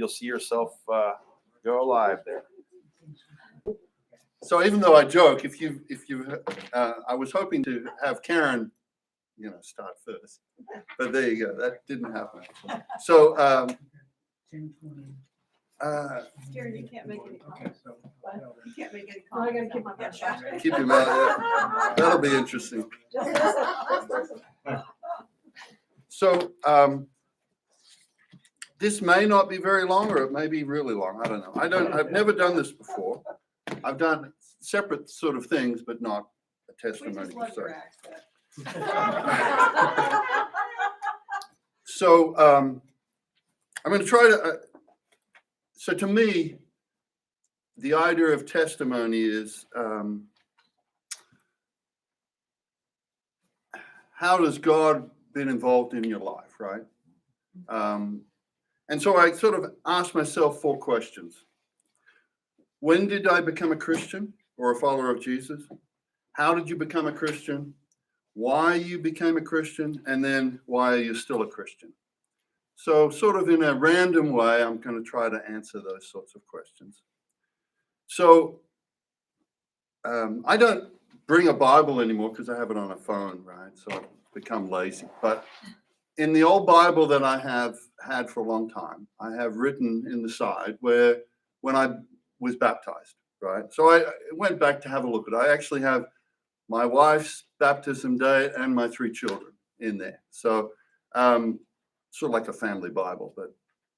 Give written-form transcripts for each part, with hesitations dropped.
you'll see yourself go alive there. So even though I joke, I was hoping to have Karen, start first, but there you go. That didn't happen. So, Karen, you can't make any comments. You can't make any comments. I gotta keep my mouth shut. keep your mouth. Yeah, that'll be interesting. So, this may not be very long, or it may be really long. I don't know. I've never done this before. I've done separate sort of things, but not a We testimony. just love So, your accent. so I'm going to try to. So to me, the idea of testimony is how does God been involved in your life, right? And so I sort of asked myself 4 questions. When did I become a Christian or a follower of Jesus? How did you become a Christian? Why you became a Christian? And then why are you still a Christian? So sort of in a random way, I'm going to try to answer those sorts of questions. So I don't bring a Bible anymore because I have it on a phone, right? So I've become lazy. But in the old Bible that I have had for a long time, I have written in the side where when I was baptized, right? So I went back to have a look at it. I actually have my wife's baptism date and my 3 children in there. So sort of like a family Bible, but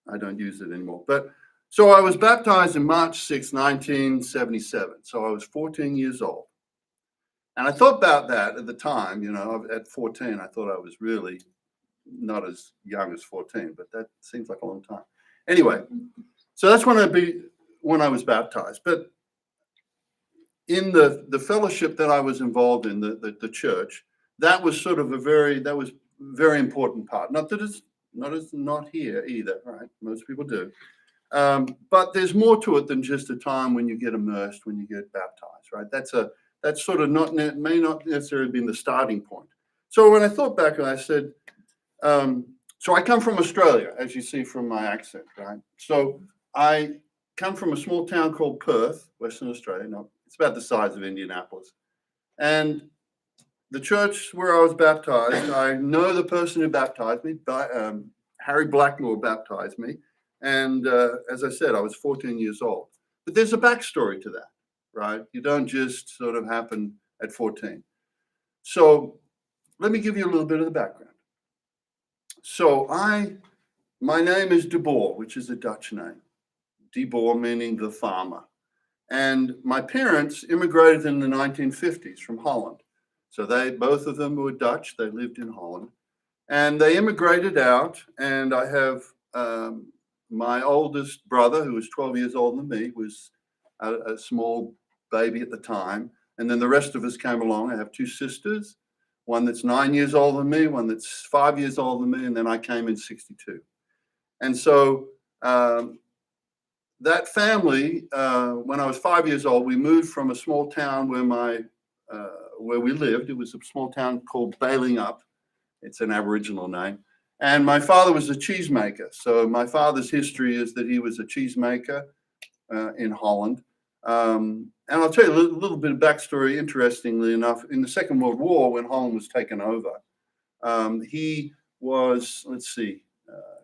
I don't use it anymore. But so I was baptized in March 6, 1977. So I was 14 years old. And I thought about that at the time, at 14, I thought I was really not as young as 14, but that seems like a long time. Anyway, so that's when I was baptized. But in the fellowship that I was involved in, the church, that was sort of that was very important part. Not that it's not here either, right? Most people do. But there's more to it than just a time when you get immersed, when you get baptized, right? That's sort of may not necessarily been the starting point. So when I thought back, I said, so I come from Australia, as you see from my accent, right? So I come from a small town called Perth, Western Australia. No, it's about the size of Indianapolis. And the church where I was baptized, I know the person who baptized me, Harry Blackmore baptized me. And as I said, I was 14 years old. But there's a backstory to that, right? You don't just sort of happen at 14. So let me give you a little bit of the background. So my name is De Boer, which is a Dutch name. De Boer meaning the farmer. And my parents immigrated in the 1950s from Holland. So both of them were Dutch. They lived in Holland. And they immigrated out. And I have my oldest brother, who was 12 years older than me, was a small baby at the time. And then the rest of us came along. I have 2 sisters, one that's 9 years older than me, one that's 5 years older than me, and then I came in 62. And so that family, when I was 5 years old, we moved from a small town where we lived. It was a small town called Balingup. It's an Aboriginal name. And my father was a cheesemaker. So my father's history is that he was a cheesemaker in Holland. And I'll tell you a little bit of backstory, interestingly enough. In the Second World War, when Holland was taken over, he was,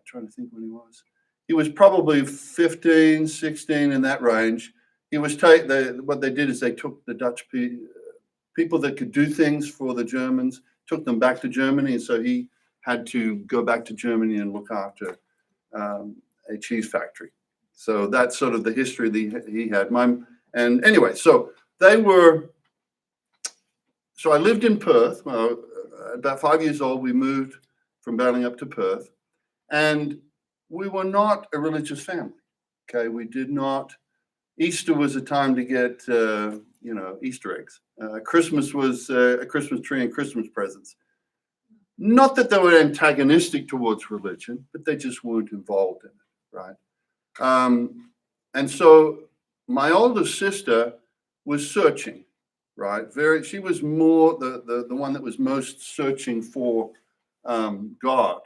trying to think when he was. He was probably 15, 16, in that range. He was what they did is they took the Dutch people that could do things for the Germans, took them back to Germany. And so he had to go back to Germany and look after a cheese factory. So that's sort of the history that he had. And anyway, so I lived in Perth. Well, about 5 years old, we moved from Balingup to Perth. And we were not a religious family. Okay, we did not. Easter was a time to get, Easter eggs. Christmas was a Christmas tree and Christmas presents. Not that they were antagonistic towards religion, but they just weren't involved in it, right? And so my older sister was searching, right? She was more the one that was most searching for God.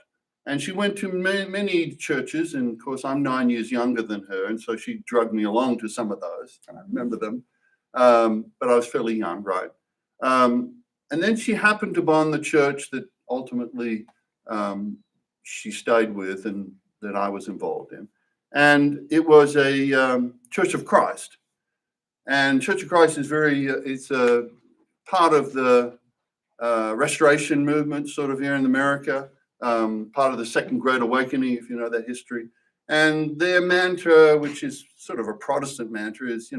And she went to many churches, and of course, I'm 9 years younger than her, and so she drugged me along to some of those, and I remember them. But I was fairly young, right? And then she happened upon the church that ultimately she stayed with and that I was involved in. And it was a Church of Christ. And Church of Christ is it's a part of the Restoration movement sort of here in America. Part of the Second Great Awakening, if you know that history. And their mantra, which is sort of a Protestant mantra, is,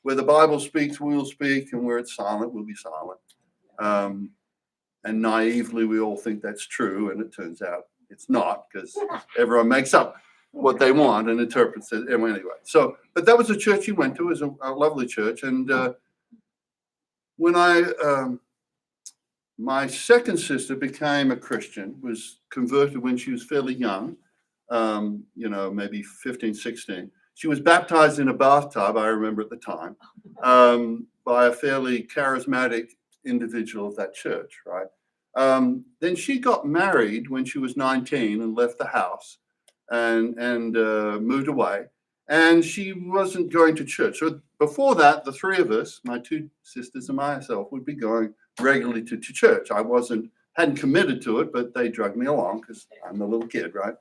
where the Bible speaks, we'll speak, and where it's silent, we'll be silent. And naively, we all think that's true, and it turns out it's not, because everyone makes up what they want and interprets it. Anyway, but that was the church he went to. It was a lovely church. And when my second sister became a Christian, was converted when she was fairly young, maybe 15, 16. She was baptized in a bathtub, I remember at the time, by a fairly charismatic individual of that church, right? Then she got married when she was 19 and left the house and moved away. And she wasn't going to church. So before that, the three of us, my two sisters and myself, would be going regularly to church. I hadn't committed to it, but they drugged me along because I'm a little kid, right?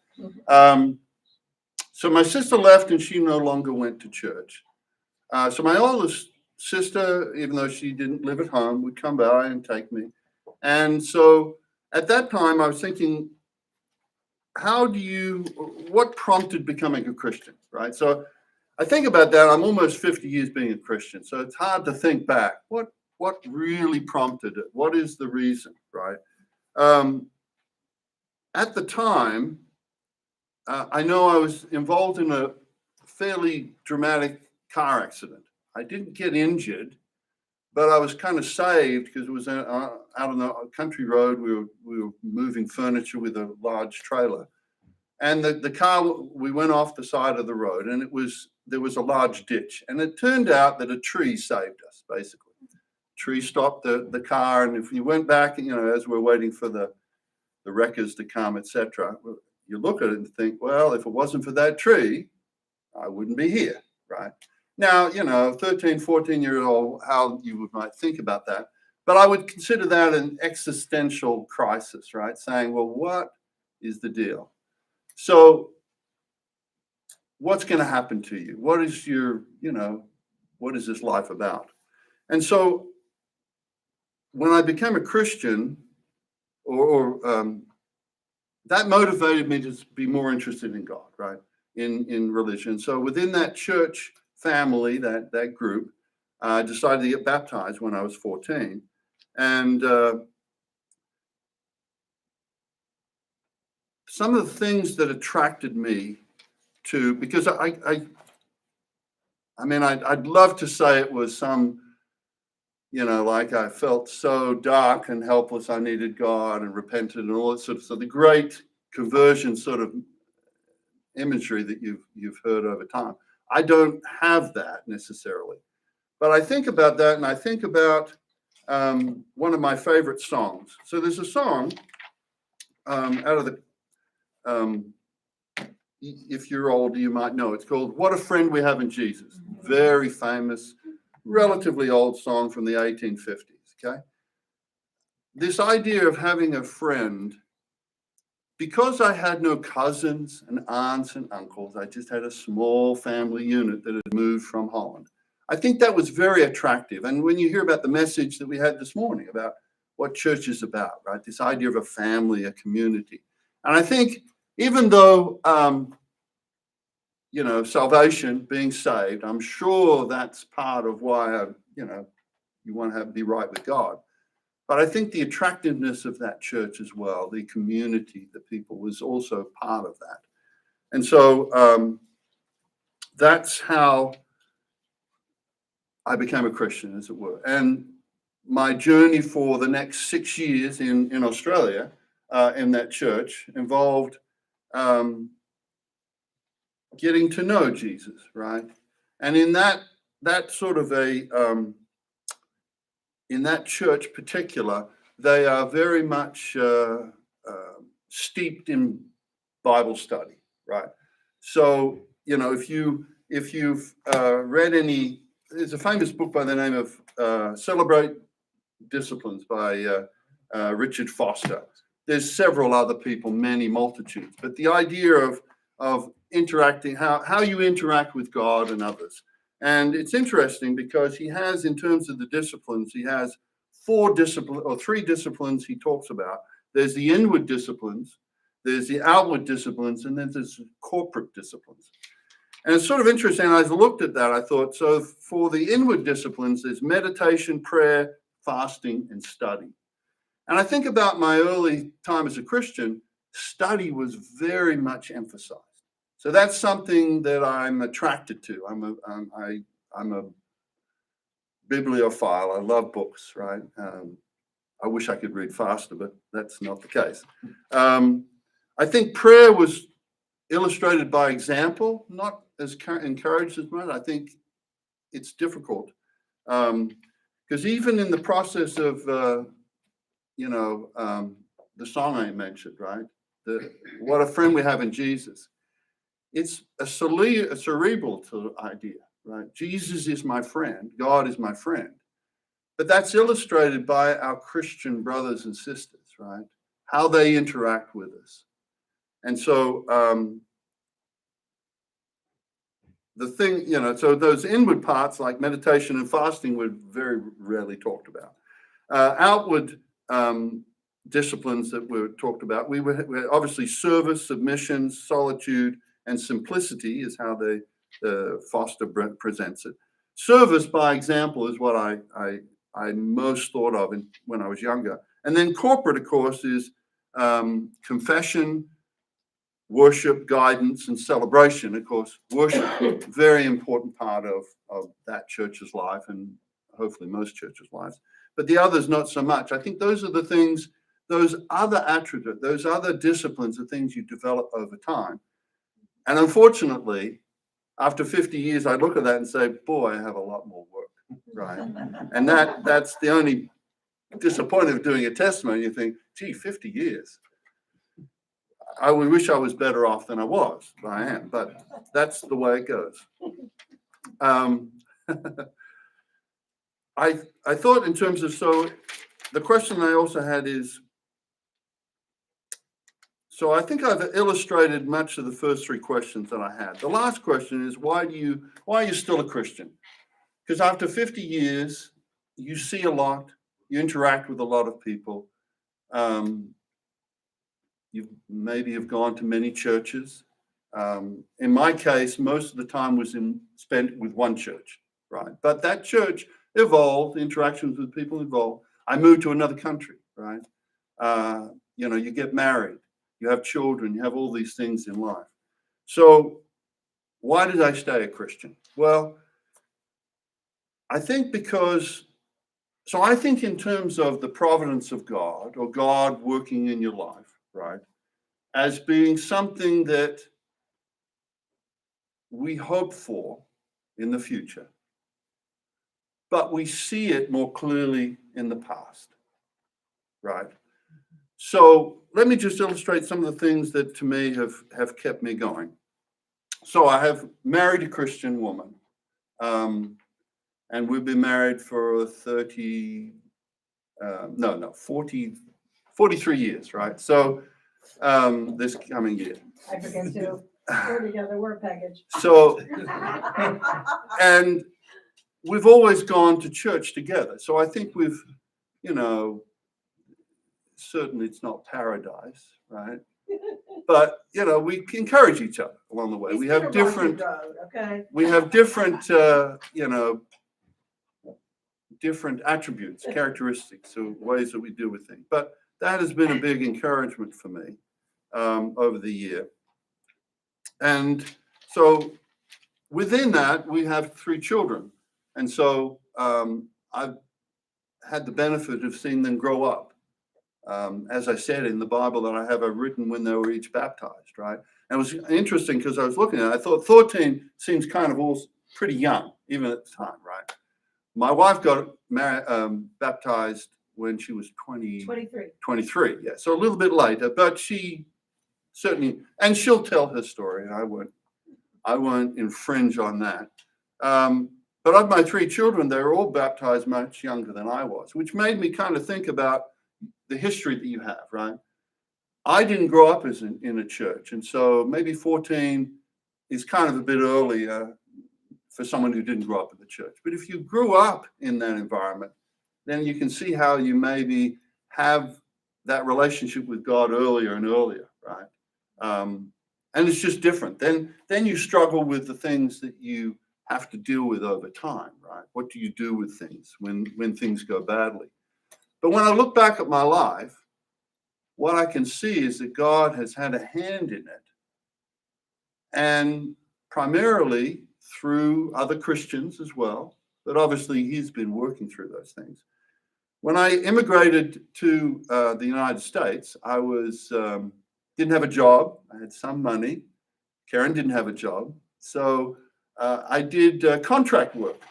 So my sister left and she no longer went to church. So my oldest sister, even though she didn't live at home, would come by and take me. And so at that time I was thinking, what prompted becoming a Christian, right? So I think about that. I'm almost 50 years being a Christian. So it's hard to think back. What really prompted it? What is the reason, right? At the time, I know I was involved in a fairly dramatic car accident. I didn't get injured, but I was kind of saved because it was out on a country road. We were moving furniture with a large trailer. And the car, we went off the side of the road, and there was a large ditch. And it turned out that a tree saved us, basically. Tree stopped the car, and if you went back, as we're waiting for the wreckers to come, etc., you look at it and think, well, if it wasn't for that tree, I wouldn't be here, right? Now, 13, 14-year-old, how you might think about that. But I would consider that an existential crisis, right? Saying, well, what is the deal? So what's going to happen to you? What is what is this life about? And so when I became a Christian, that motivated me to be more interested in God, right? In religion. So within that church family, that group, I decided to get baptized when I was 14. And some of the things that attracted me to, because I'd love to say it was some, like I felt so dark and helpless, I needed God and repented and all that sort of stuff. The great conversion sort of imagery that you've heard over time. I don't have that necessarily, but I think about that, and I think about one of my favorite songs. So there's a song out of the, if you're older, you might know. It's called "What a Friend We Have in Jesus." Very famous, relatively old song from the 1850s. Okay, this idea of having a friend. Because I had no cousins and aunts and uncles, I just had a small family unit that had moved from Holland. I think that was very attractive. And when you hear about the message that we had this morning about what church is about, right? This idea of a family, a community. And I think even though, salvation, being saved, I'm sure that's part of why, you want to be right with God. But I think the attractiveness of that church as well, the community, the people, was also part of that. And so that's how I became a Christian, as it were. And my journey for the next 6 years in Australia, in that church, involved getting to know Jesus, right? And in that sort of in that church particular, they are very much steeped in Bible study, right? So, if you've read any, there's a famous book by the name of Celebrate Disciplines by Richard Foster. There's several other people, many multitudes, but the idea of interacting, how you interact with God and others. And it's interesting because he has, in terms of the disciplines, he has three disciplines he talks about. There's the inward disciplines, there's the outward disciplines, and then there's corporate disciplines. And it's sort of interesting. As I looked at that, I thought, so for the inward disciplines, there's meditation, prayer, fasting, and study. And I think about my early time as a Christian, study was very much emphasized. So that's something that I'm attracted to. I'm a bibliophile. I love books, right? I wish I could read faster, but that's not the case. I think prayer was illustrated by example, not as encouraged as much. I think it's difficult because even in the process of the song I mentioned, right? What a friend we have in Jesus. It's a cerebral idea, right? Jesus is my friend. God is my friend. But that's illustrated by our Christian brothers and sisters, right? How they interact with us. And so so those inward parts like meditation and fasting were very rarely talked about. Outward disciplines that were talked about, we were obviously service, submission, solitude, and simplicity is how Foster presents it. Service, by example, is what I most thought of when I was younger. And then corporate, of course, is confession, worship, guidance, and celebration. Of course, worship, very important part of that church's life and hopefully most churches' lives. But the others, not so much. I think those are the things, those other attributes, those other disciplines are things you develop over time. And unfortunately, after 50 years, I look at that and say, boy, I have a lot more work, right? And that's the only disappointment of doing a testimony. You think, gee, 50 years. I would wish I was better off than I was, but I am. But that's the way it goes. I thought in terms of, so the question I also had is, so I think I've illustrated much of the first three questions that I had. The last question is, why are you still a Christian? Because after 50 years, you see a lot, you interact with a lot of people. You maybe have gone to many churches. In my case, most of the time was spent with one church, right? But that church evolved, interactions with people evolved. I moved to another country, right? You get married, you have children, you have all these things in life. So why did I stay a Christian? Well, I think I think in terms of the providence of God or God working in your life, right, as being something that we hope for in the future, but we see it more clearly in the past, right? So let me just illustrate some of the things that to me have kept me going. So I have married a Christian woman, and we've been married for 43 years, right? So this coming year. I forget to. We're together, we're a package. So, and we've always gone to church together. So I think we've, certainly it's not paradise, right? But, we encourage each other along the way. We have different, different attributes, characteristics, or ways that we deal with things. But that has been a big encouragement for me over the year. And so within that, we have 3 children. And so I've had the benefit of seeing them grow up. As I said in the Bible that I have written when they were each baptized, right? And it was interesting because I was looking at it, I thought 14 seems kind of all pretty young, even at the time, right? My wife got baptized when she was 23, yeah, so a little bit later, but she certainly, and she'll tell her story, and I won't infringe on that. But of my 3 children, they were all baptized much younger than I was, which made me kind of think about the history that you have, right? I didn't grow up in a church, and so maybe 14 is kind of a bit early for someone who didn't grow up in the church. But if you grew up in that environment, then you can see how you maybe have that relationship with God earlier and earlier, right? And it's just different. Then you struggle with the things that you have to deal with over time, right? What do you do with things when things go badly? But when I look back at my life, what I can see is that God has had a hand in it, and primarily through other Christians as well, but obviously he's been working through those things. When I immigrated to the United States, I didn't have a job. I had some money. Karen didn't have a job. So I did contract work.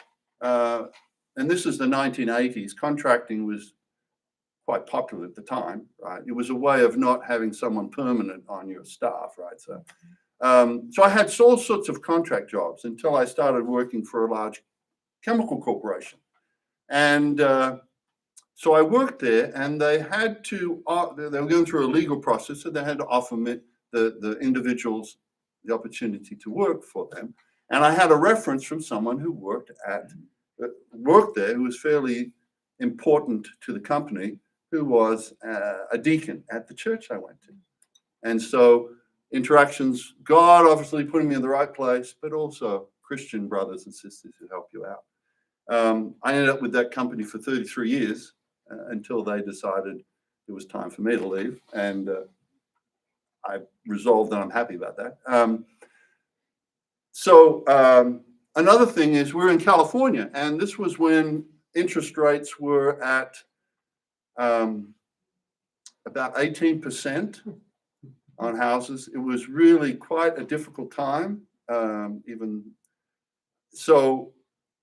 And this is the 1980s. Contracting was quite popular at the time, right? It was a way of not having someone permanent on your staff, right? So I had all sorts of contract jobs until I started working for a large chemical corporation. And so I worked there, and they had to, they were going through a legal process, so they had to offer me, the individuals, the opportunity to work for them. And I had a reference from someone who worked there, who was fairly important to the company, who was a deacon at the church I went to. And so interactions, God obviously putting me in the right place, but also Christian brothers and sisters who help you out. I ended up with that company for 33 years until they decided it was time for me to leave. And I resolved that I'm happy about that. Another thing is we're in California, and this was when interest rates were at about 18% on houses. It was really quite a difficult time. So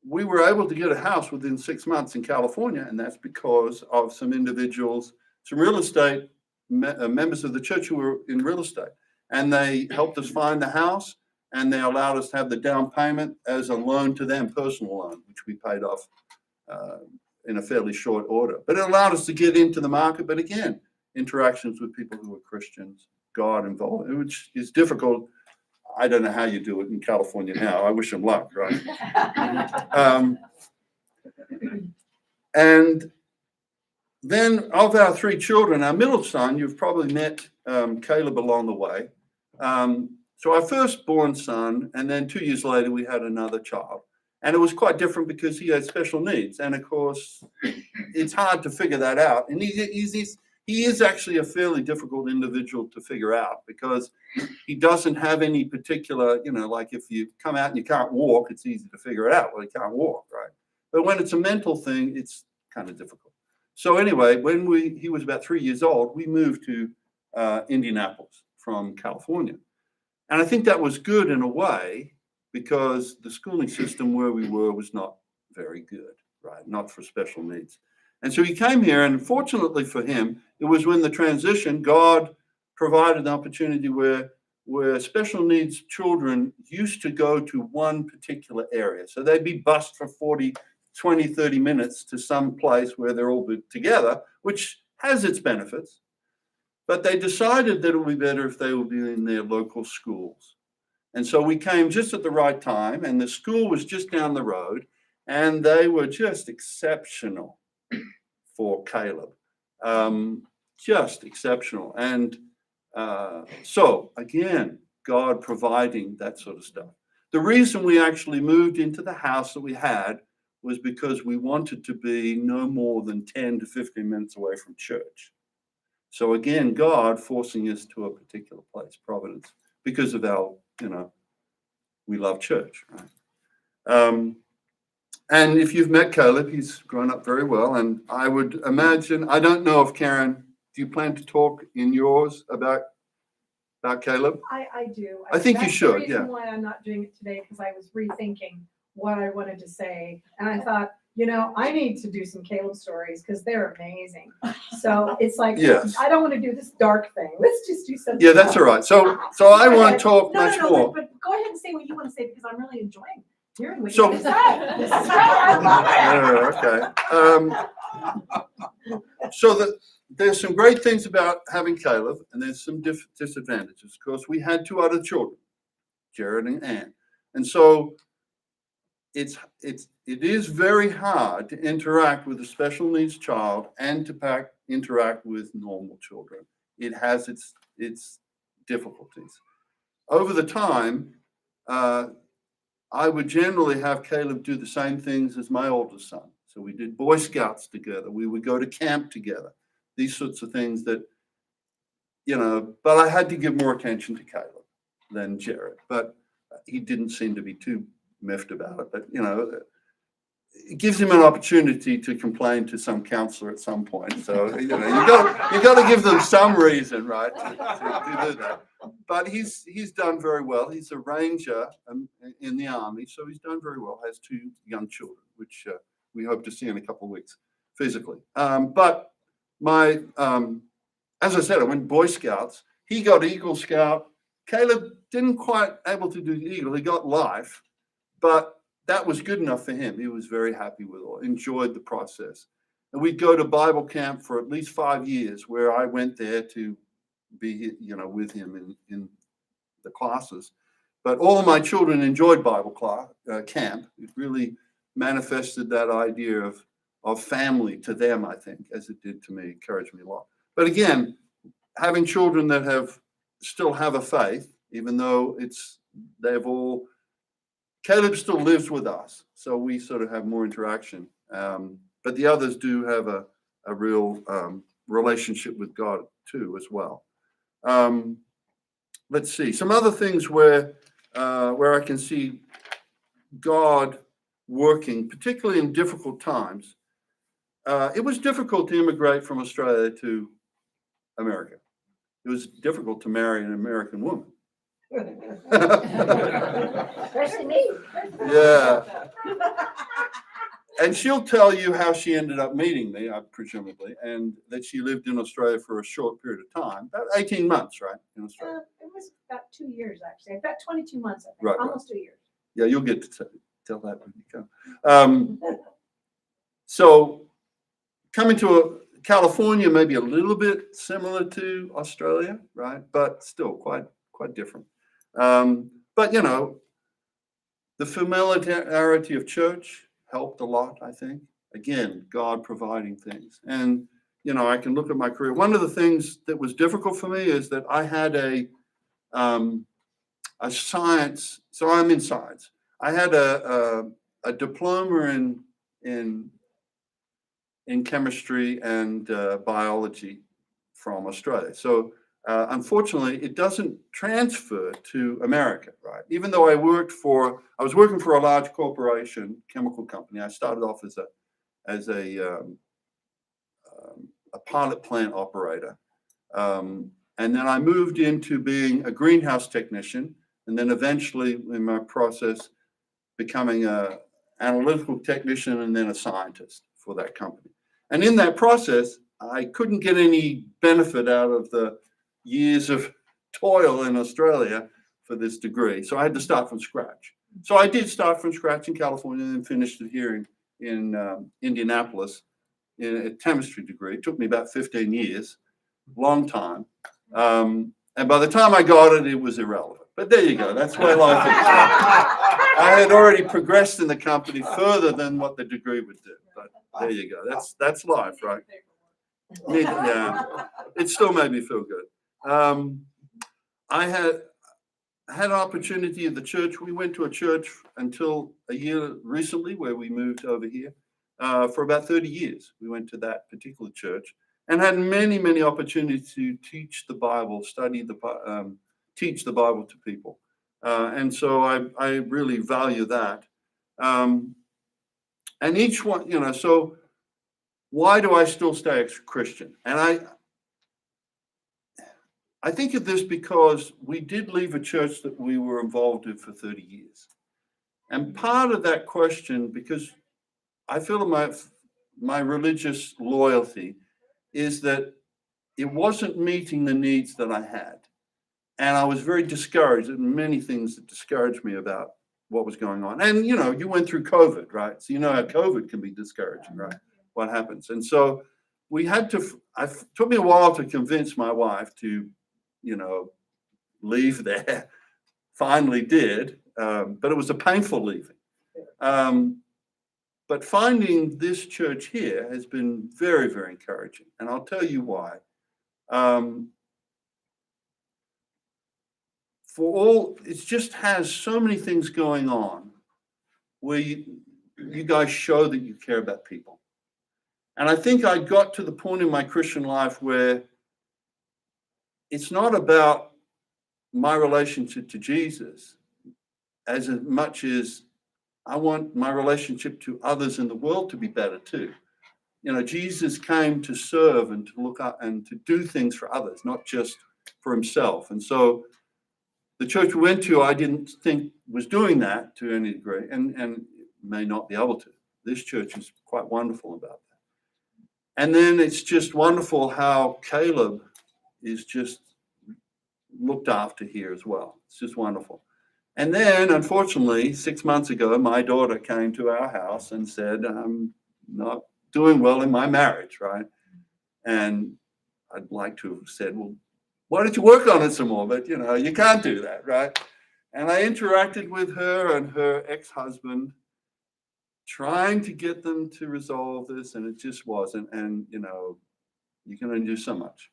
we were able to get a house within 6 months in California, and that's because of some individuals, some real estate members of the church who were in real estate, and they helped us find the house, and they allowed us to have the down payment as a loan to them, personal loan, which we paid off in a fairly short order. But it allowed us to get into the market. But again, interactions with people who were Christians, God involved, which is difficult. I don't know how you do it in California now. I wish them luck, right? And then of our 3 children, our middle son, you've probably met Caleb along the way. So our firstborn son, and then 2 years later, we had another child. And it was quite different because he had special needs. And of course, it's hard to figure that out. And he is actually a fairly difficult individual to figure out because he doesn't have any particular, like if you come out and you can't walk, it's easy to figure it out. Well, he can't walk, right? But when it's a mental thing, it's kind of difficult. So anyway, when he was about 3 years old, we moved to Indianapolis from California. And I think that was good in a way because the schooling system where we were was not very good, right? Not for special needs. And so he came here, and fortunately for him, it was when the transition, God provided an opportunity where special needs children used to go to one particular area. So they'd be bused for 20, 30 minutes to some place where they're all together, which has its benefits. But they decided that it would be better if they would be in their local schools. And so we came just at the right time, and the school was just down the road, and they were just exceptional for Caleb. Just exceptional. And so, again, God providing that sort of stuff. The reason we actually moved into the house that we had was because we wanted to be no more than 10 to 15 minutes away from church. So again, God forcing us to a particular place, Providence, because of our, we love church, right? And if you've met Caleb, he's grown up very well. And I would imagine, I don't know if Karen, do you plan to talk in yours about Caleb? I do. I think you should, That's the reason why I'm not doing it today, because I was rethinking what I wanted to say. And I thought, you know, I need to do some Caleb stories because they're amazing. So it's like, Yes. I don't want to do this dark thing. Let's just do something. Yeah, that's all right. So I Go won't ahead. talk No, much no, more. but go ahead and say what you want to say because I'm really enjoying hearing what So- you have to say. This is great. I love it. Okay. So there's some great things about having Caleb, and there's some disadvantages. Of course, we had 2 other children, Jared and Ann, and so it is very hard to interact with a special needs child and to interact with normal children. It has its difficulties. Over the time, I would generally have Caleb do the same things as my oldest son. So we did Boy Scouts together. We would go to camp together. These sorts of things that, but I had to give more attention to Caleb than Jared. But he didn't seem to be too miffed about it. But, it gives him an opportunity to complain to some counselor at some point. So, you got to give them some reason, right, to do that. But he's done very well. He's a ranger in the army, so he's done very well. Has 2 young children, which we hope to see in a couple of weeks physically. But as I said, I went Boy Scouts. He got Eagle Scout. Caleb didn't quite able to do Eagle. He got Life, but that was good enough for him. He was very happy with it, enjoyed the process. And we'd go to Bible camp for at least 5 years, where I went there to be, with him in the classes. But all of my children enjoyed Bible camp. It really manifested that idea of family to them, I think, as it did to me. Encouraged me a lot. But again, having children that still have a faith, even though Caleb still lives with us, so we sort of have more interaction. But the others do have a real relationship with God too, as well. Let's see some other things where I can see God working, particularly in difficult times. It was difficult to immigrate from Australia to America. It was difficult to marry an American woman. Especially me. Yeah. And she'll tell you how she ended up meeting me, presumably, and that she lived in Australia for a short period of time, about 18 months, right, in Australia? It was about 2 years, actually. About 22 months, I think. Right, Almost 2 years. Yeah, you'll get to tell that when you come. So coming to California may be a little bit similar to Australia, right? But still quite different. But the familiarity of church helped a lot, I think. Again, God providing things. And I can look at my career. One of the things that was difficult for me is that I had a science. So I'm in science. I had a diploma in chemistry and biology from Australia. So unfortunately, it doesn't transfer to America, right? Even though I was working for a large corporation, chemical company. I started off as a pilot plant operator, and then I moved into being a greenhouse technician, and then eventually, in my process, becoming an analytical technician and then a scientist for that company. And in that process, I couldn't get any benefit out of the years of toil in Australia for this degree. So I had to start from scratch. So I did start from scratch in California and then finished it here in Indianapolis in a chemistry degree. It took me about 15 years, long time. And by the time I got it, it was irrelevant. But there you go. That's where life is. I had already progressed in the company further than what the degree would do. But there you go. That's life, right? Yeah, it still made me feel good. I had an opportunity at the church. We went to a church until a year recently where we moved over here. For about 30 years, we went to that particular church and had many, many opportunities to teach the Bible, teach the Bible to people. And so I really value that. And each one, so why do I still stay a Christian? And I think of this because we did leave a church that we were involved in for 30 years. And part of that question, because I feel my religious loyalty is that it wasn't meeting the needs that I had. And I was very discouraged. There were many things that discouraged me about what was going on. And, you know, you went through COVID, right? So you know how COVID can be discouraging, right? What happens. And so we had to, it took me a while to convince my wife to, you know, leave there. Finally did, but it was a painful leaving. But finding this church here has been very, very encouraging. And I'll tell you why. It just has so many things going on where you guys show that you care about people. And I think I got to the point in my Christian life where it's not about my relationship to Jesus as much as I want my relationship to others in the world to be better too. You know, Jesus came to serve and to look up and to do things for others, not just for himself. And so the church we went to, I didn't think was doing that to any degree, and may not be able to. This church is quite wonderful about that. And then it's just wonderful how Caleb is just looked after here as well. It's just wonderful. And then, unfortunately, 6 months ago, my daughter came to our house and said, I'm not doing well in my marriage, right? And I'd like to have said, well, why don't you work on it some more? But, you know, you can't do that, right? And I interacted with her and her ex-husband, trying to get them to resolve this, and it just wasn't. And, you know, you can only do so much.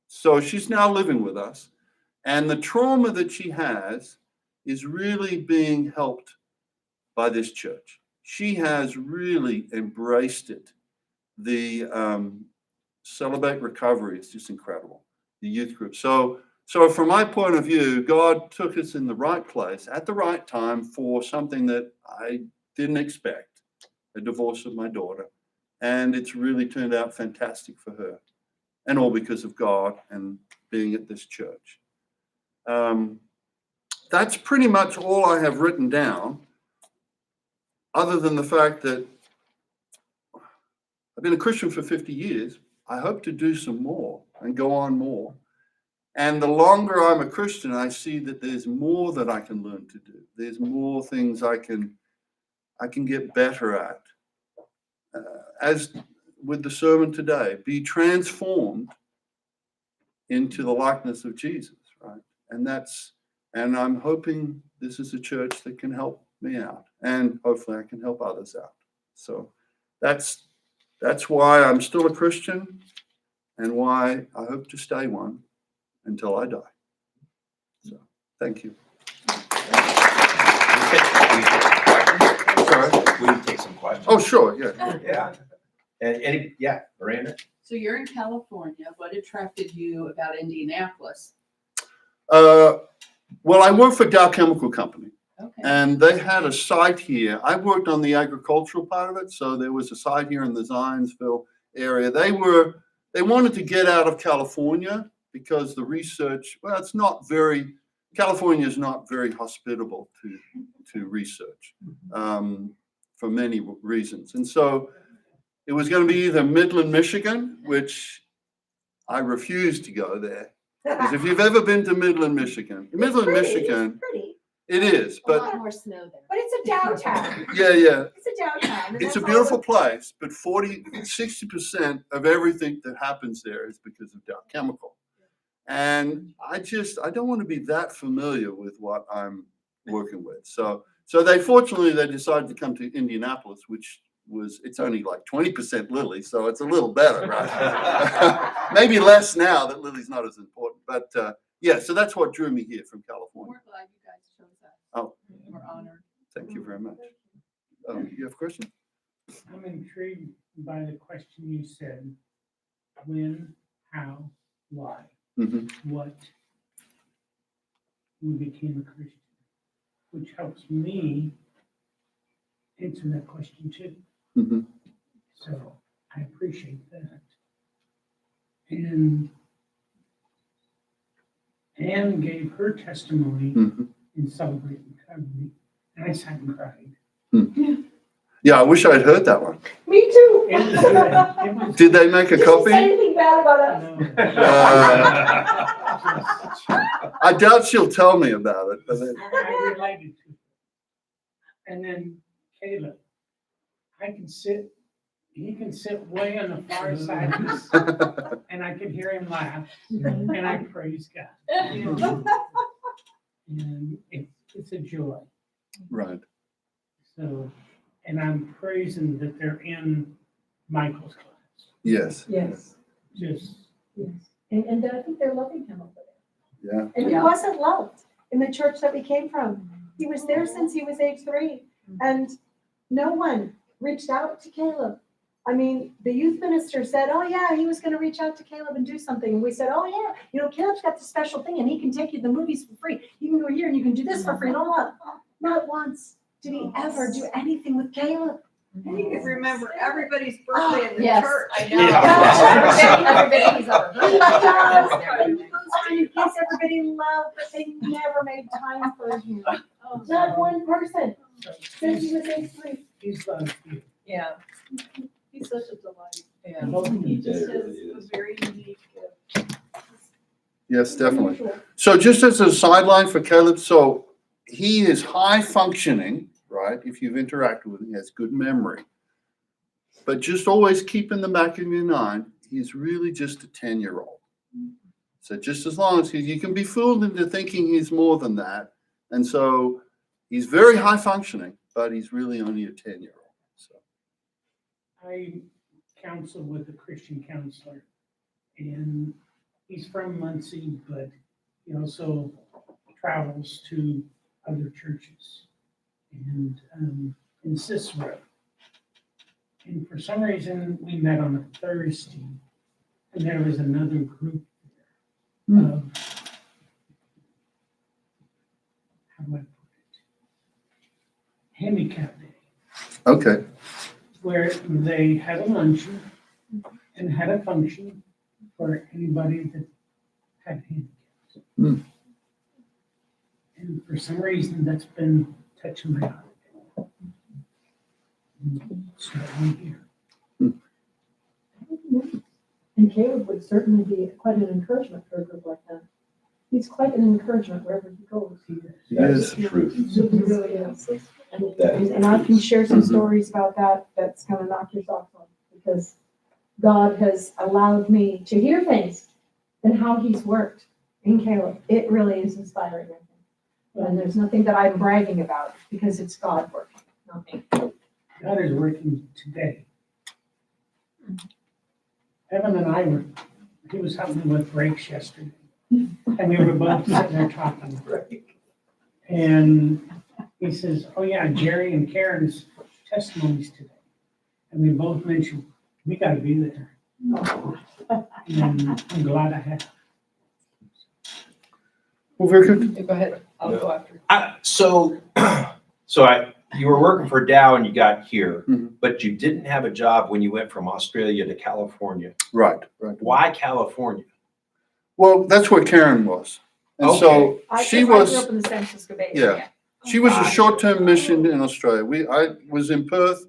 So she's now living with us. And the trauma that she has is really being helped by this church. She has really embraced it. The Celebrate Recovery is just incredible. The youth group. So from my point of view, God took us in the right place at the right time for something that I didn't expect, a divorce of my daughter. And it's really turned out fantastic for her. And all because of God and being at this church. That's pretty much all I have written down, other than the fact that I've been a Christian for 50 years. I hope to do some more and go on more. And the longer I'm a Christian, I see that there's more that I can learn to do. There's more things I can get better at. As with the sermon today, be transformed into the likeness of Jesus, right? And I'm hoping this is a church that can help me out, and hopefully I can help others out. So that's why I'm still a Christian, and why I hope to stay one until I die. So thank you. Sorry? We can take some questions. Oh, sure, yeah. Yeah. And Miranda? So you're in California. What attracted you about Indianapolis? Well, I work for Dow Chemical Company, Okay. and they had a site here. I worked on the agricultural part of it, so there was a site here in the Zionsville area. They wanted to get out of California because the research, well, California is not very hospitable to research for many reasons. And so it was going to be either Midland, Michigan, which I refused to go there. Because if you've ever been to Midland, Michigan, It's pretty. it is, A lot but more snow there. But it's a downtown. yeah, It's a downtown. and it's a that's beautiful all place, but 60% of everything that happens there is because of Dow Chemical. And I don't want to be that familiar with what I'm working with. So they decided to come to Indianapolis, which it's only like 20% Lilly, so it's a little better, right? Maybe less now that Lily's not as important, but yeah, so that's what drew me here from California. We're glad you guys chose us. Oh, We're honored. thank you very much. You have a question? I'm intrigued by the question you said, when, how, why, Mhm. what you became a Christian, which helps me answer that question too. Mhm. So I appreciate that. And Anne gave her testimony Mhm. in Celebrate Recovery, and I sat and cried. Hmm. Yeah, I wish I'd heard that one. Me too. It was good. It was- Did they make a Did she say copy? anything bad about us? No. I doubt she'll tell me about it. But I related to. And then Caleb, he can sit way on the far side, and I can hear him laugh, and I praise God. And it's a joy. Right. So, and I'm praising that they're in Michael's class. Yes. Yes, Just, yes. And I think they're loving him over there. Yeah. And he Yeah. wasn't loved in the church that we came from. He was there since he was age 3. And no one reached out to Caleb. I mean, the youth minister said, oh yeah, he was gonna reach out to Caleb and do something. And we said, oh yeah, you know, Caleb's got this special thing and he can take you to the movies for free. You can go here and you can do this for free and all that. Not once did he ever do anything with Caleb. And you can remember everybody's birthday in the Yes, church. I know. Yeah. Everybody's over. He does. He goes to in case everybody loved, but they never made time for him. Not one person since he was age 3. he's loved you. Yeah. He's such a delight. Yeah. He just has a very unique gift. Yes, definitely. So just as a sideline for Caleb, so he is high functioning, right? If you've interacted with him, he has good memory. But just always keep in the back of your mind, he's really just a 10-year-old. So just as long as you can be fooled into thinking he's more than that. And so he's very high functioning, but he's really only a 10-year-old. So I counsel with a Christian counselor, and he's from Muncie, but he also travels to other churches and in Cicero. And for some reason, we met on a Thursday, and there was another group there of, how do I put it? Handicap Day, okay. where they had a luncheon and had a function for anybody that had handicaps. Hmm. And for some reason, that's been touching my heart. So I'm here. And Caleb would certainly be quite an encouragement for a group like that. He's quite an encouragement wherever he goes. That's the truth. He really is. And, That is the and I can truth. share some stories about that, that's gonna knock your socks off, because God has allowed me to hear things and how he's worked in Caleb. It really is inspiring, I think. And there's nothing that I'm bragging about, because it's God working, not me. God is working today. Evan and I he was helping me with brakes yesterday. And we were both sitting there talking. And he says, oh yeah, Jerry and Karen's testimonies today. And we both mentioned, we gotta be there. And I'm glad I have. Well, very good. Go ahead. I'll go after. You were working for Dow and you got here, Mhm. but you didn't have a job when you went from Australia to California. Right, right. Why California? Well, that's where Karen was. And so she I grew was. up in the San Francisco Bay Yeah. Area. She was a Gotcha. short-term mission in Australia. I was in Perth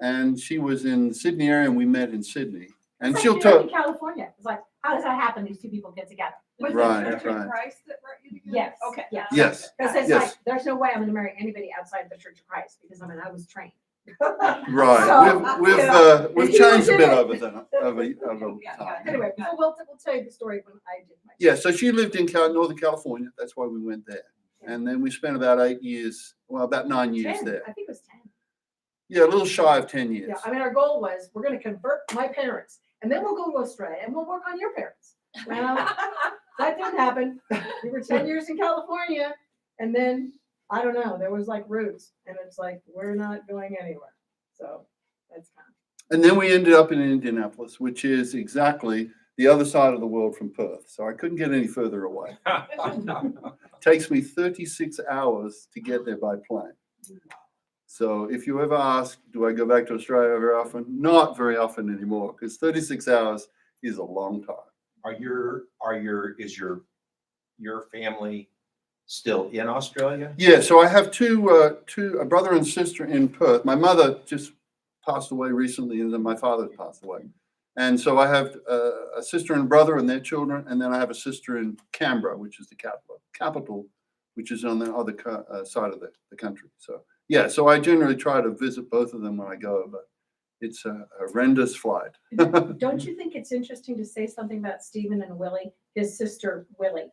and she was in the Sydney area and we met in Sydney. And It's she'll like you're in tell, California. It's like, how does that happen? These two people get together. Was Right, it Church of right. Christ that brought you together? Yes. Okay. Yes. yes, Because it's Yes. like, there's no way I'm gonna marry anybody outside of the Church of Christ, because I mean, I was trained. right. So, We've, you know, we've he changed was a in bit it. over Yeah, time. Anyway, so we'll tell you the story when I did my. Yeah, so she lived in Northern California. That's why we went there. And then we spent about 8 years, well, about 9 years 10, there. I think it was 10. Yeah, a little shy of 10 years. Yeah, I mean, our goal was, we're gonna convert my parents, and then we'll go to Australia, and we'll work on your parents. Well, that didn't happen. We were 10 years in California, and then, I don't know, there was like roots, and it's like, we're not going anywhere. So, that's kind of. And then we ended up in Indianapolis, which is exactly the other side of the world from Perth. So I couldn't get any further away. Takes me 36 hours to get there by plane. So if you ever ask, do I go back to Australia very often? Not very often anymore, because 36 hours is a long time. Is your family still in Australia? Yeah, so I have a brother and sister in Perth. My mother just passed away recently, and then my father passed away. And so I have a sister and brother and their children, and then I have a sister in Canberra, which is the capital, which is on the other side of the country. So yeah, so I generally try to visit both of them when I go, but it's a horrendous flight. Don't you think it's interesting to say something about Stephen and Willie, his sister Willie,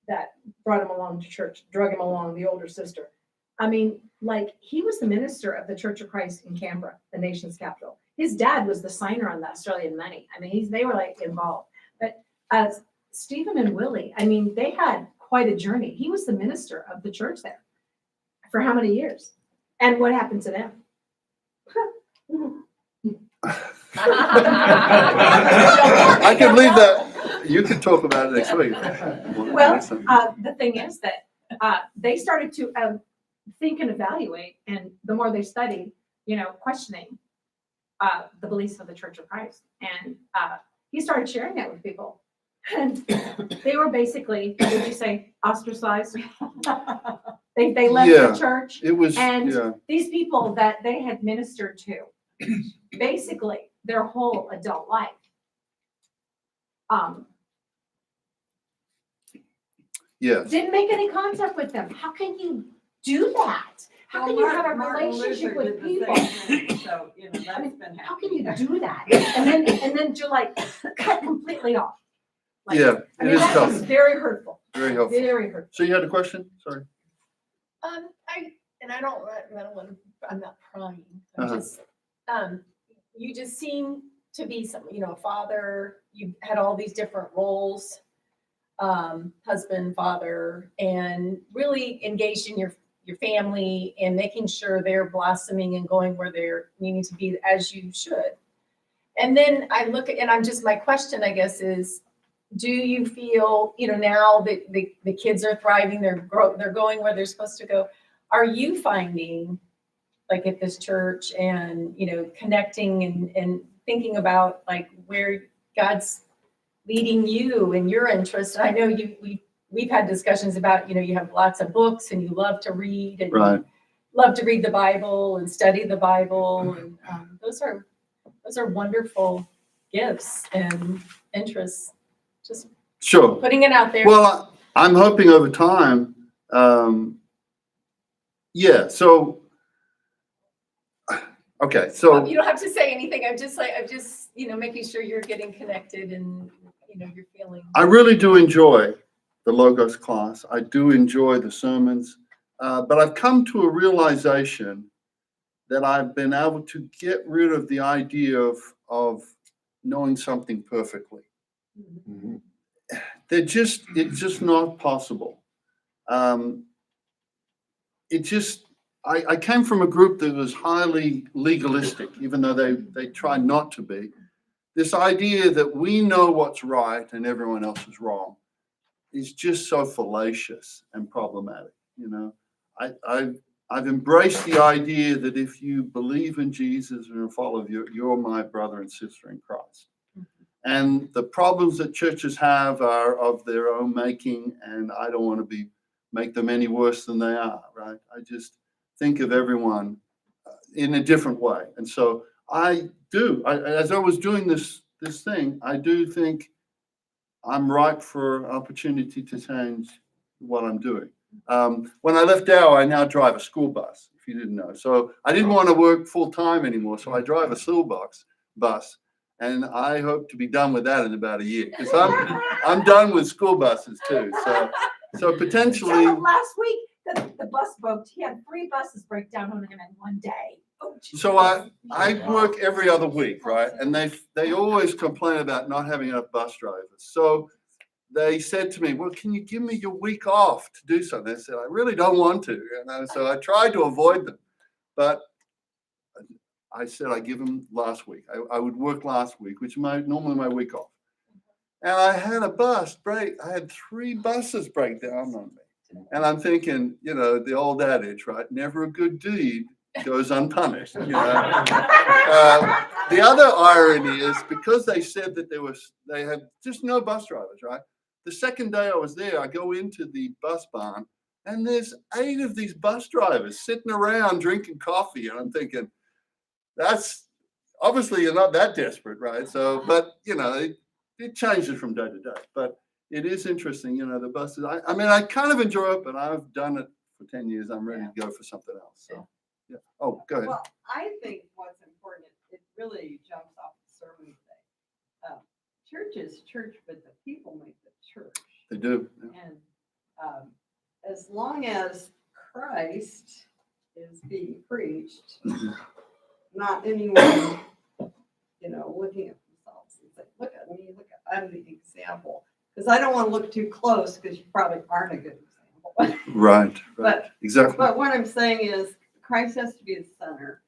that brought him along to church, drug him along, the older sister? I mean, like, he was the minister of the Church of Christ in Canberra, the nation's capital. His dad was the signer on the Australian money. I mean, they were like involved. But Stephen and Willie, I mean, they had quite a journey. He was the minister of the church there for how many years? And what happened to them? I can leave that. You can talk about it next week. Well, the thing is that they started to think and evaluate, and the more they studied, questioning the beliefs of the Church of Christ. And he started sharing that with people. And they were basically, what would you say, ostracized? They left Yeah. the church. It was, And yeah, these people that they had ministered to, basically their whole adult life, yeah. didn't make any contact with them. How can you do that? How can you have a relationship with people? So, that's I mean, been How can you happening. do that? And then to like cut completely off. Like, Yeah, I it mean, is that tough. is very hurtful, Very helpful. very hurtful. So you had a question? Sorry. I don't want to, I'm not prying. Uh-huh. I'm just, you just seem to be some, a father. You had all these different roles, husband, father, and really engaged in your family and making sure they're blossoming and going where they're needing to be as you should. And then I look at, and my question, I guess, is, do you feel, now that the kids are thriving, they're going where they're supposed to go, are you finding, like at this church and, connecting and thinking about like where God's leading you and your interests? I know we've had discussions about, you have lots of books and you love to read and Right. you love to read the Bible and study the Bible. And those are wonderful gifts and interests. Just Sure. putting it out there. Well, I'm hoping over time. Yeah. So. Okay. So. You don't have to say anything. I'm just making sure you're getting connected and, you're feeling. I really do enjoy the Logos class. I do enjoy the sermons, but I've come to a realization that I've been able to get rid of the idea of knowing something perfectly. Mhm. It's just not possible. I came from a group that was highly legalistic, even though they try not to be. This idea that we know what's right and everyone else is wrong is just so fallacious and problematic. I've embraced the idea that if you believe in Jesus and follow you're my brother and sister in Christ. And the problems that churches have are of their own making, and I don't want to make them any worse than they are, right? I just think of everyone in a different way. And so as I was doing this thing, I do think I'm ripe for opportunity to change what I'm doing. When I left Dow, I now drive a school bus, if you didn't know. So I didn't want to work full time anymore, so I drive a school bus. And I hope to be done with that in about a year, because I'm done with school buses too. So potentially. So last week, the bus broke. He had 3 buses break down on him in one day. Oh, So I work every other week, right? And they always complain about not having enough bus drivers. So they said to me, well, can you give me your week off to do something? I said, I really don't want to. So I tried to avoid them. But I said I give them last week. I would work last week, which is normally my week off. And I had a bus break. I had 3 buses break down on me. And I'm thinking, the old adage, right? Never a good deed goes unpunished. The other irony is because they said that they had just no bus drivers, right? The second day I was there, I go into the bus barn and there's 8 of these bus drivers sitting around drinking coffee. And I'm thinking, that's obviously you're not that desperate, right? So, but it changes from day to day. But it is interesting, the buses. I mean, I kind of enjoy it, but I've done it for 10 years. I'm ready to go for something else. So, yeah. Oh, go ahead. Well, I think what's important, it really jumps off the sermon today. Church is church, but the people make the church. They do. Yeah. And as long as Christ is being preached, not anyone, looking at themselves and saying, look at me, I'm the example. Because I don't want to look too close because you probably aren't a good example. Right. But Exactly. But what I'm saying is Christ has to be the center,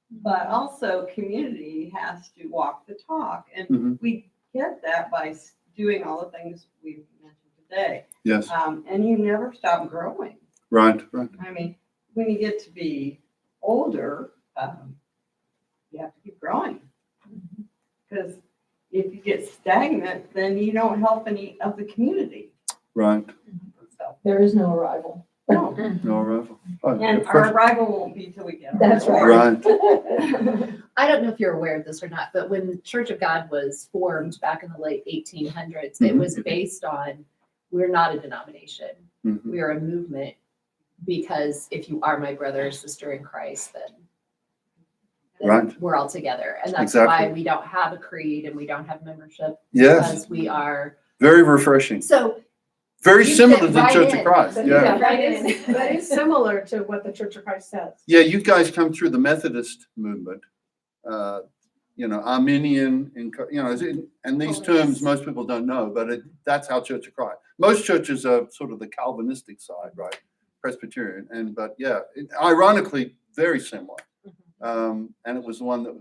but also community has to walk the talk. And Mhm. we get that by doing all the things we've mentioned today. Yes. And you never stop growing. Right. I mean, when you get to be older, you have to keep growing. Because if you get stagnant, then you don't help any of the community. Right. So, There is no arrival. no. No arrival. Oh, And good our question. arrival won't be till we get. our That's reward. Right. I don't know if you're aware of this or not, but when Church of God was formed back in the late 1800s, it was based on, we're not a denomination, Mhm. we are a movement, because if you are my brother or sister in Christ, then Right. we're all together. And that's Exactly. why we don't have a creed and we don't have membership, Yes. because we are, Very refreshing. so Very You similar fit to the right Church in. of Christ. But Yeah. that is similar to what the Church of Christ says. Yeah, you guys come through the Methodist movement, Arminian, and these terms most people don't know, but that's how Church of Christ. Most churches are sort of the Calvinistic side, right? Presbyterian, but yeah, ironically, very similar. And it was the one that,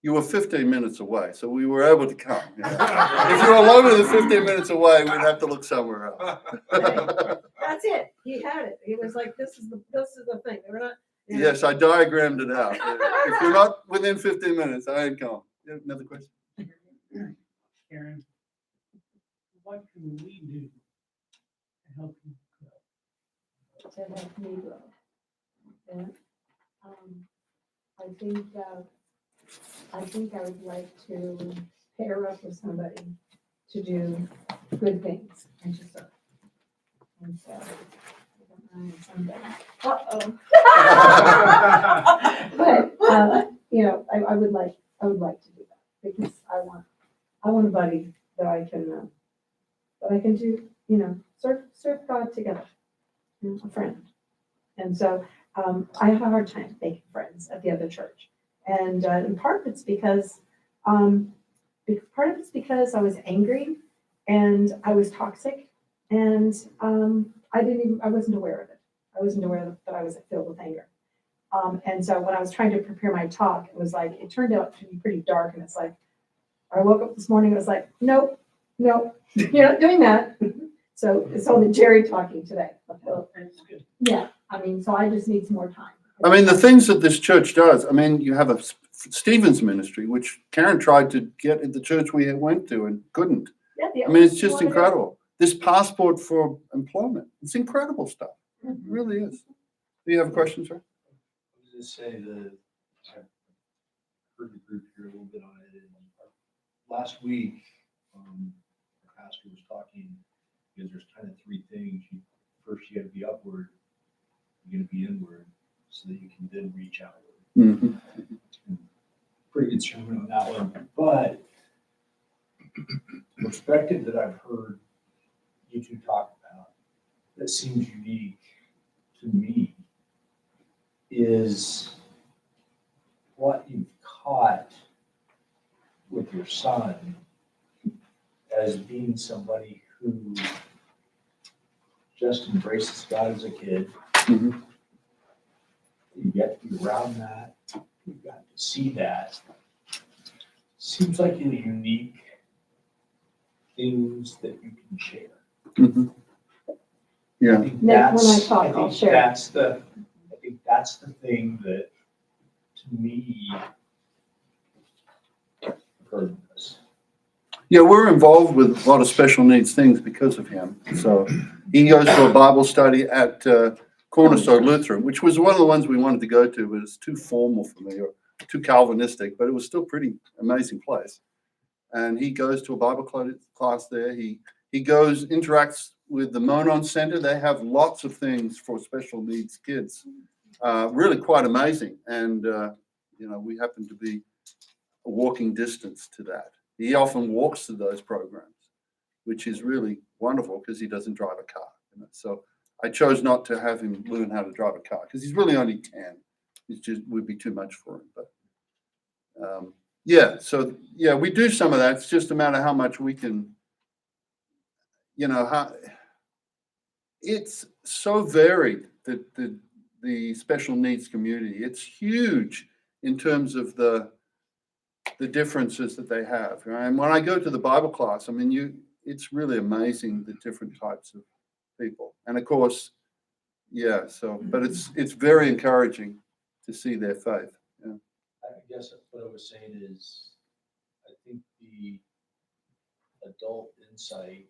you were 15 minutes away, so we were able to come. If you were longer than 15 minutes away, we'd have to look somewhere else. That's it. He had it. He was like, this is the thing. We're not. Yes, I diagrammed it out. If you're not within 15 minutes, I ain't coming. Yeah, another question? Karen, what can we do to help you grow? To help me grow. And, I think I would like to pair up with somebody to do good things and to serve. And so, I don't know, someday. But, I would like to do that because I want a buddy that I can do, serve God together, a friend. And so, I have a hard time making friends at the other church. And part of it's because I was angry and I was toxic and I wasn't aware of it. I wasn't aware that I was filled with anger. And so when I was trying to prepare my talk, it turned out to be pretty dark. And it's like, I woke up this morning, it was like, nope, you're not doing that. So it's only Jerry talking today. That's good. Yeah, so I just need some more time. The things that this church does, you have a Stevens ministry, which Karen tried to get at the church we went to and couldn't. Yeah, It's just incredible. This passport for employment, it's incredible stuff. It really is. Do you have a question, sir? I was just saying that I've heard the group here a little bit on it. And last week, our pastor was talking, because there's kind of 3 things. First, you got to be upward, you got to be inward, so that you can then reach outward. Mm-hmm. Pretty good sermon on that one. But the perspective that I've heard you two talk about that seems unique to me is what you've caught with your son as being somebody who just embraces God as a kid. Mhm. You get to be around that. You got to see that. Seems like a unique things that you can share. Mhm. Yeah. I think Nick, when I that's- talk, I I'll think share. I think that's the thing that, to me, heard this. Yeah, we're involved with a lot of special needs things because of him. So he goes to a Bible study at Cornerstone Lutheran, which was one of the ones we wanted to go to, but it's too formal for me or too Calvinistic, but it was still pretty amazing place. And he goes to a Bible class there. He goes, interacts with the Monon Center. They have lots of things for special needs kids. Really quite amazing. And, we happen to be a walking distance to that. He often walks to those programs, which is really wonderful because he doesn't drive a car. So I chose not to have him learn how to drive a car because he's really only 10. It just would be too much for him. But we do some of that. It's just a matter of how much we can, it's so varied, the special needs community. It's huge in terms of the differences that they have. And when I go to the Bible class, I mean, it's really amazing the different types of people. And of course, but it's very encouraging to see their faith. Yeah. I guess what I was saying is, I think the adult insight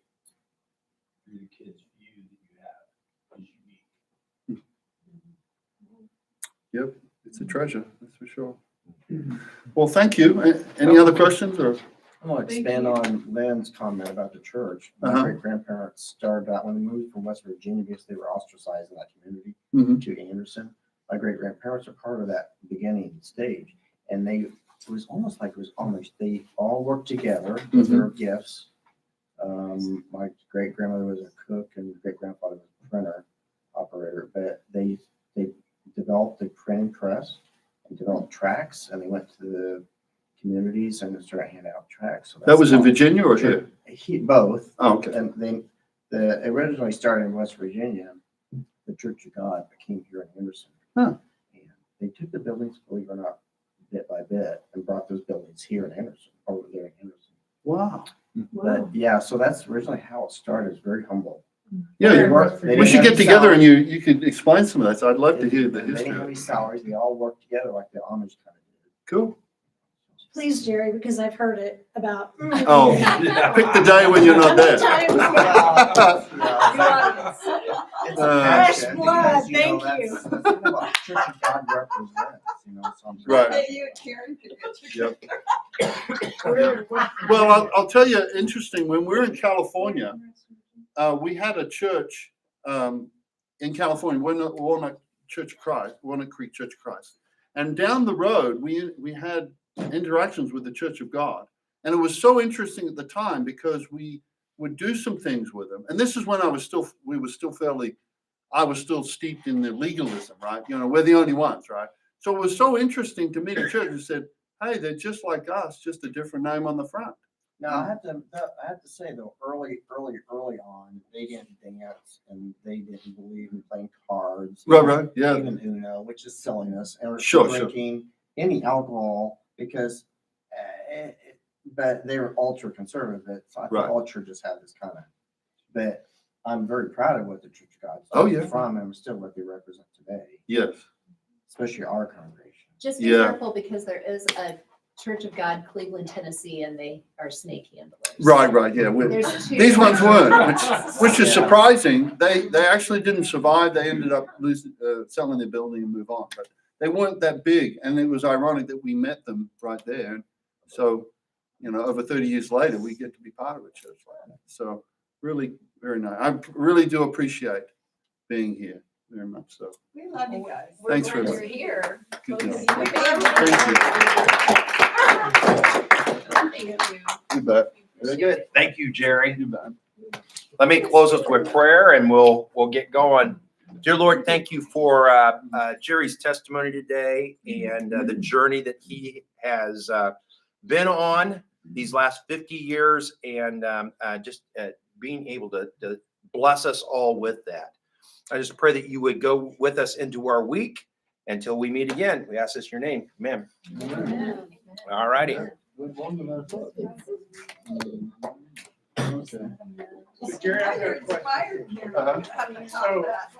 through the kids' view that you have is unique. Yep, it's a treasure, that's for sure. Well, thank you. Any other questions or? I want to expand on Lynn's comment about the church. My great grandparents started out when they moved from West Virginia because they were ostracized in that community to Anderson. My great grandparents are part of that beginning stage, and it was almost like it was Amish. They all worked together with their gifts. My great grandmother was a cook, and great grandfather was a printer operator. But they developed a printing press and developed tracts, and they went to the communities and started handing out tracts. So that was in Virginia or here? Both. Oh, okay. And they originally started in West Virginia, the Church of God, but came here in Anderson. Huh. And they took the buildings, believe it or not, bit by bit, and brought those buildings here in Anderson, over there in Anderson. Wow. But so that's originally how it started. It's very humble. Yeah, They we should didn't get have together and salaries. you could explain some of that. So I'd love to hear the They didn't have history. any salaries. They all worked together like the Amish kind of did. Cool. Please, Jerry, because I've heard it about. Oh, pick the day when you're not there. It's Uh, a Fresh passion blood, because, thank that's you. the thing about Church of God represents, so I'm Right. Maybe you and Karen could get Yep. Well, I'll tell you, interesting, when we were in California, we had a church in California, Walnut Creek Church of Christ. And down the road, we had interactions with the Church of God. And it was so interesting at the time because we would do some things with them. And this is when I was still steeped in the legalism, right? We're the only ones, right? So it was so interesting to meet a church who said, hey, they're just like us, just a different name on the front. Now I have to say though, early on, they didn't dance and they didn't believe in playing cards. Right, yeah. Even Uno, which is silliness, and Sure. drinking any alcohol because, but they were ultra conservative. So I think Right. all churches have this kind of. But I'm very proud of what the Church of God Oh, yeah. from and still what they represent today, Yes. especially our congregation. Just be Yeah. careful because there is a Church of God, Cleveland, Tennessee, and they are snake handlers. Right, yeah. There's two. These ones weren't, which is surprising. They actually didn't survive. They ended up selling their building and move on. But they weren't that big, and it was ironic that we met them right there. So, over 30 years later, we get to be part of a church like that. So, really, very nice. I really do appreciate being here very much. So, We love you guys. thanks for You're that. here. Good job. Thank you. You bet. Very good. Thank you, Jerry. You bet. Let me close us with prayer and we'll get going. Dear Lord, thank you for Jerry's testimony today and the journey that he has been on these last 50 years and just being able to bless us all with that. I just pray that you would go with us into our week until we meet again. We ask this in your name. Amen. All righty. Okay. Jerry, I've got a question. Inspired, Karen. Uh-huh. How do you know that?